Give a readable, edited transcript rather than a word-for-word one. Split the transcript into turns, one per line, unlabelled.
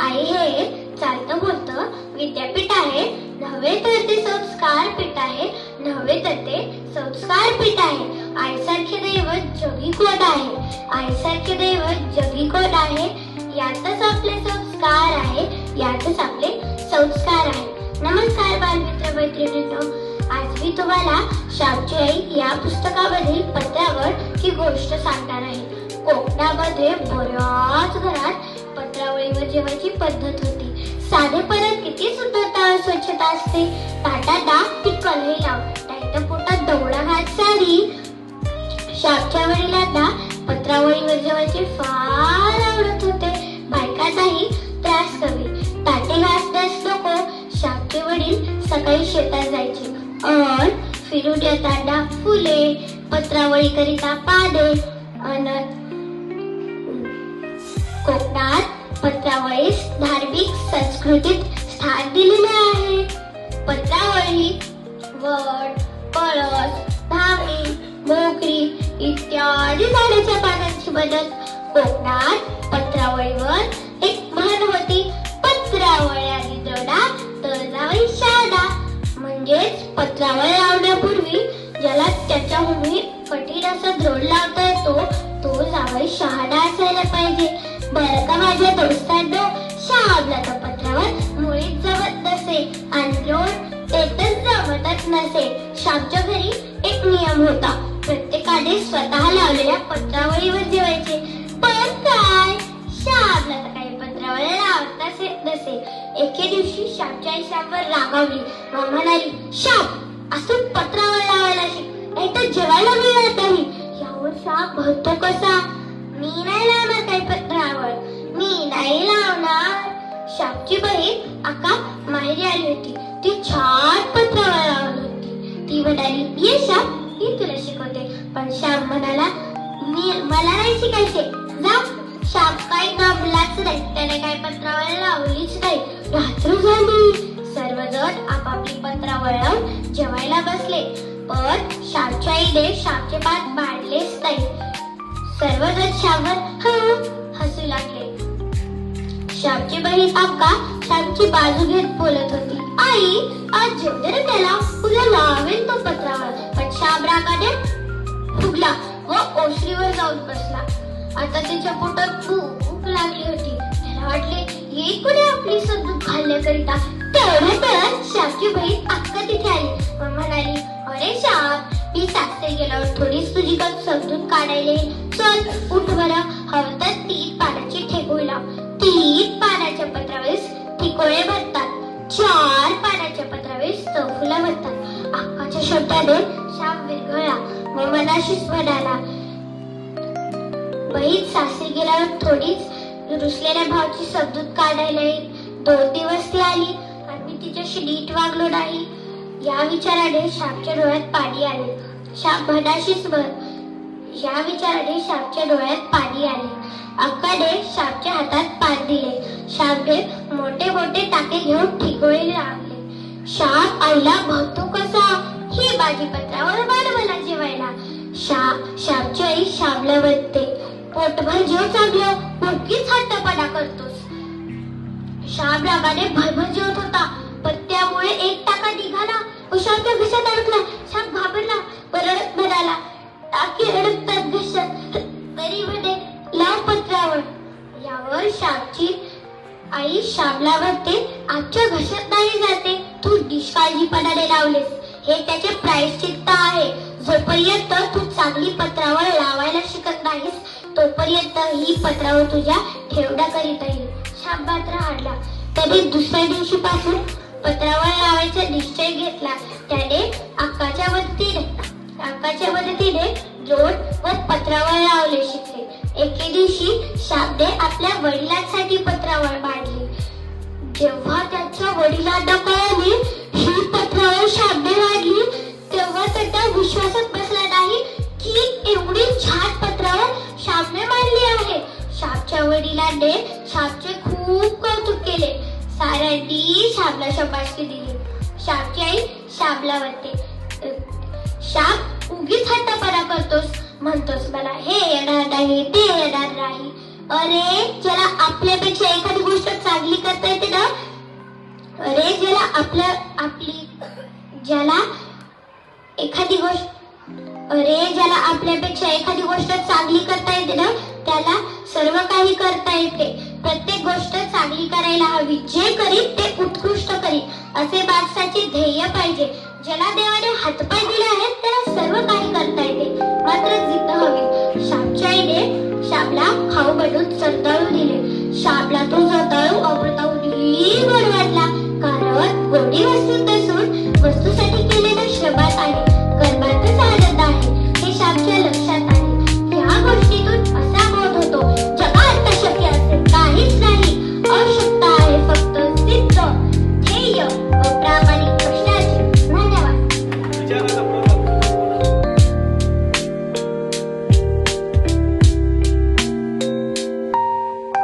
आई हे चालतं बोलतं विद्यापीठ आहे, नव्हे तर ते संस्कार पीठ आहे, नव्हे तर ते संस्कार पीठ आहे. आईसारखे दैवत जगी कोण आहे, आईसारखे दैवत जगी कोण आहे. यातच आपले संस्कार आहे, यातच आपले संस्कार आहे. नमस्कार बालमित्र मैत्रिणींनो, आज मी तुम्हाला शामची आई या पुस्तकामधील पत्रावर ही गोष्ट सांगणार आहे. कोकणामध्ये बऱ्याच घरात पत्रावळीवर जेवायची पद्धत होती. साधेपणात किती सुंदरता स्वच्छता असते. ताटाला ती कलई लाव, नाहीतर पोटात दवडा घात सारी. शामच्या वडिलांना पत्रावळीवर जेवायचे फार आवडत होते. बायकांनाही त्रास कमी. ताटे घासण्यास नको. शामचे वडील सकाळी शेतात जायचे अन फिरून येताना फुले, पत्रावळी करिता पाने अन कोकणात पत्रावळीस धार्मिक संस्कृतीत स्थान दिलेले आहे. पत्रावळी वड, पळस, धामी, मोगरी इत्यादी झाडाच्या पानांची बनत. कोकणात पत्रावळीवर एक म्हण होती, पत्रावळ्यानी जोडा तर जावई शहाणा. म्हणजेच पत्रावळ लावण्यापूर्वी ज्याला त्याच्याहून कठीण असा द्रोण लावता येतो तो जावई शहाणा असायला पाहिजे. बरं का माझ्या दोस्तांनो, शामला तर पत्रावर मुळीच जमत नसे आणि द्रोण ते तर जमतच नसे. शामच्या घरी एक नियम होता, प्रत्येकाने स्वतः लावलेल्या पत्रावळीवर जेवायचे. पण काय, शामला तर काही पत्रावळ लावताच येत नसे. एके दिवशी शामच्या आई शामवर रागावली व म्हणाली, शाम असं पत्रावळ लावायला शिक, नाही तर जेवायला मिळत नाही. यावर शाम भरतो कसा, मी नाही लावणार काही पत्रावळ, मी नाही लावणार. शामची बहीण अक्का माहेरी आली होती. ती छान पत्रावळ लावत होती. ती म्हणाली, ये शाम, मी तुला शिकवते. पण शाम म्हणाला, मला नाही शिकायचे, जा. शाम काही गमलाच नाही, त्याने काही पत्रावळ लावलीच नाही. रात्र झाली. सर्वजण आपापली पत्रावळ लावून जेवायला बसले. पण शामच्या आईने शामचे पान मांडलेच नाही. सर्वजण शामवर हसू लागले. शामची बहीण अक्का शामची बाजू घेत बोलत होती, आई आज जेवढे रे त्याला, उद्या लावेल तो पत्रावळ. पण शाम रागाने फुगला व ओसरीवर जाऊन बसला. आता त्याच्या पोटात भूक लागली होती. त्याला वाटले, हे कोणी आपली समजूत घालण्याकरिता. तेवढ्यातच शामची बहीण अक्का तिथे आली व म्हणाली, अरे शाम, मी सासरे गेल्यावर थोडीच तुझी समजूत काढायला. चल उठ बरं. हवं तर 3 पानाची ठेकोळी लाव. 3 पानाच्या पत्रावळीस ठिकोळे भरतात, 4 पानाच्या पत्रावळीस चौफुला भरतात. अक्काच्या शब्दाने शाम विरघळला व मनाशीच म्हणाला, बहीण सासरी गेल्यावर थोडीच रुसलेल्या भावाची समजूत काढायला येईल. 2 दिवस ती आली आणि मी तिच्याशी नीट वागलो नाही. या विचाराने शामच्या डोळ्यात पाणी आले. शाम मनाशीच या विचाराने शामच्या डोळ्यात पाणी आले. अक्काने शामच्या हातात पान दिले. शामने मोठे मोठे टाके घेऊन ठिकोळे लावले. शाम आईला भरतो कसा, ही माझी पत्रावळ वाढ मला जेवायला. शामची आई शामला म्हणते, पोटभर जेव चांगलं, उगीच हट्टपणा करतोस. शाम रागाने भरभर जेवत होता, पण त्यामुळे एक टाका निघाला व शामच्या घशात अडकला. शाम घाबरला, रडत म्हणाला, टाके अडकतात घशात, तरी म्हणे लाव पत्रावळ. यावर शामची आई शामला म्हणते, आमच्या घशात नाही जाते, तू निष्काळजीपणाने लावलेस, हे त्याचे प्रायश्चित्त आहे. जोपर्यंत तू चांगली पत्रावळ लावायला शिकत नाहीस तोपर्यंत ही पत्रावळ तुझ्या ठेवण्याकरिता येईल. शाम मात्र हाडला. त्याने दुसऱ्या दिवशीपासून पत्रावळ लावायचा निश्चय घेतला. त्याने अक्काच्या मदतीने द्रोण व पत्रावळ लावले शिकले. एके दिवशी शामने आपल्या वडिलांसाठी पत्रावळ मांडली. जेव्हा त्याच्या वडिलांना कळाले ही पत्रावळ शामने मांडली, तेव्हा त्यांना विश्वासात बसला नाही की एवढी छान पत्रावळ शामने मांडली आहे. शामच्या वडिलांनी शामचे खूप कौतुक केले. साऱ्यांनी शामला शाबासकी दिली. शामची आई शामला म्हणते, शाम उगीच हट्टपणा करतोस, म्हणतोस मला हे येणार नाही ते येणार नाही. अरे ज्याला आपल्यापेक्षा एखादी गोष्ट चांगली करता येते ना, अरे ज्याला आपल्यापेक्षा एखादी गोष्ट चांगली करता येते ना, त्याला सर्व काही करता येते. प्रत्येक गोष्ट चांगली करायला हवी. जे करीत ते उत्कृष्ट करीत असे माणसाचे ध्येय पाहिजे. ज्याला देवाने हातपाय दिले आहेत त्याला सर्व काही करता येते, मात्र जिद्द हवी. श्यामच्या आईने श्यामला खाऊ बनवून जर्दाळू दिले. श्यामला तो जर्दाळू अमृताहूनही गोड वाटला, कारण गोडी वस्तू नसून वस्तूसाठी